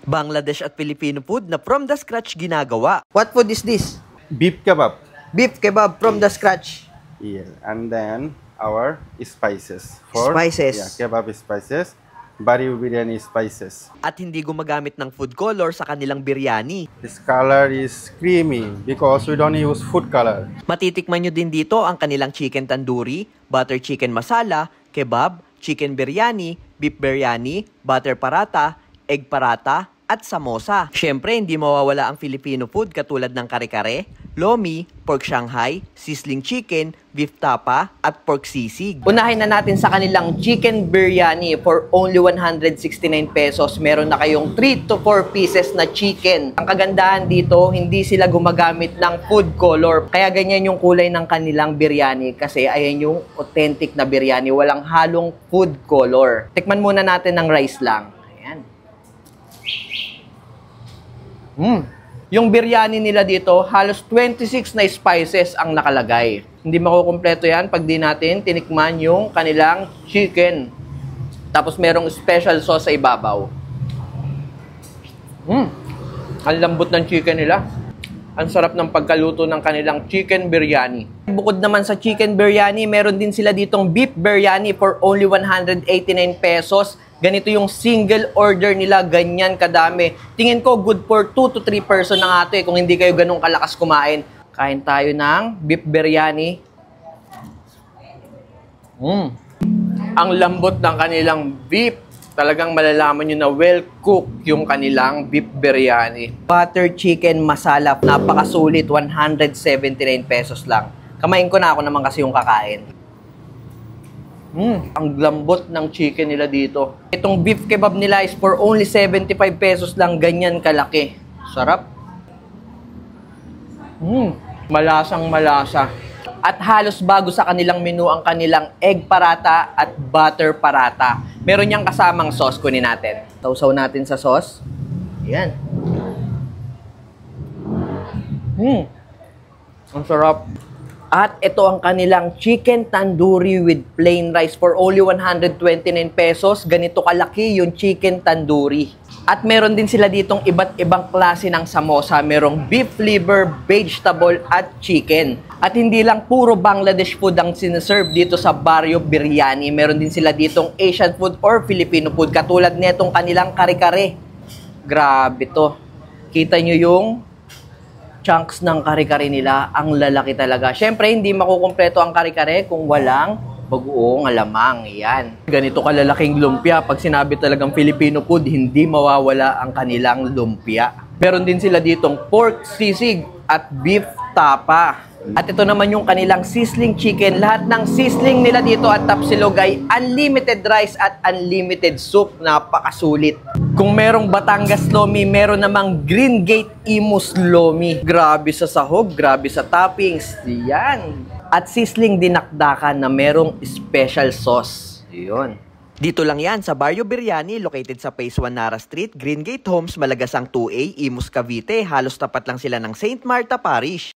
Bangladesh at Filipino food na from the scratch ginagawa. What food is this? Beef kebab. Beef kebab from the scratch. Yeah, and then our spices. Spices. Yeah, kebab spices. Bari biryani spices. At hindi gumagamit ng food color sa kanilang biryani. This color is creamy because we don't use food color. Matitikman nyo din dito ang kanilang chicken tandoori, butter chicken masala, kebab, chicken biryani, beef biryani, butter parata, egg parata, at samosa. Syempre, hindi mawawala ang Filipino food katulad ng kare-kare, lomi, pork shanghai, sizzling chicken, beef tapa, at pork sisig. Unahin na natin sa kanilang chicken biryani for only 169 pesos. Meron na kayong 3 to 4 pieces na chicken. Ang kagandahan dito, hindi sila gumagamit ng food color. Kaya ganyan yung kulay ng kanilang biryani kasi ayan yung authentic na biryani. Walang halong food color. Tikman muna natin ng rice lang. Ayan. Yung biryani nila dito, halos 26 na spices ang nakalagay. Hindi makukumpleto yan pag di natin tinikman yung kanilang chicken. Tapos merong special sauce sa ibabaw. Ang lambot ng chicken nila. Ang sarap ng pagkaluto ng kanilang chicken biryani. Bukod naman sa chicken biryani, meron din sila ditong beef biryani for only 189 pesos. Ganito yung single order nila, ganyan kadami. Tingin ko good for 2 to 3 person na nga ito kung hindi kayo ganun kalakas kumain. Kain tayo ng beef biryani. Ang lambot ng kanilang beef. Talagang malalaman nyo na well-cooked yung kanilang beef biryani. Butter chicken masala, napakasulit, 179 pesos lang. Kamain ko na ako naman kasi yung kakain. Ang lambot ng chicken nila dito. Itong beef kebab nila is for only 75 pesos lang, ganyan kalaki. Sarap. Malasang malasa. At halos bago sa kanilang menu ang kanilang egg parata at butter parata. Meron niyang kasamang sauce, kunin natin. Tausaw natin sa sauce. Ayan. Ang sarap. At ito ang kanilang chicken tandoori with plain rice for only 129 pesos. Ganito kalaki yung chicken tandoori. At meron din sila ditong iba't ibang klase ng samosa. Merong beef liver, vegetable, at chicken. At hindi lang puro Bangladesh food ang sinaserve dito sa Barrio Biryani. Meron din sila ditong Asian food or Filipino food. Katulad netong kanilang kare-kare. Grabe to. Kita nyo yung chunks ng kare-kare nila. Ang lalaki talaga. Syempre, hindi makukumpleto ang kare-kare kung walang bagoong alamang. Yan. Ganito kalalaking lumpia. Pag sinabi talagang Filipino food, hindi mawawala ang kanilang lumpia. Meron din sila ditong pork sisig at beef tapa. At ito naman yung kanilang sizzling chicken. Lahat ng sizzling nila dito at Tapsilog ay unlimited rice at unlimited soup. Napakasulit. Kung merong Batangas Lomi, meron namang Green Gate Imus Lomi. Grabe sa sahog, grabe sa toppings. Yan. At sizzling dinakdakan na merong special sauce. Yun. Dito lang yan sa Barrio Biryani, located sa Phase 1 Nara Street, Green Gate Homes, Malagasang 2A, Imus, Cavite. Halos tapat lang sila ng St. Marta Parish.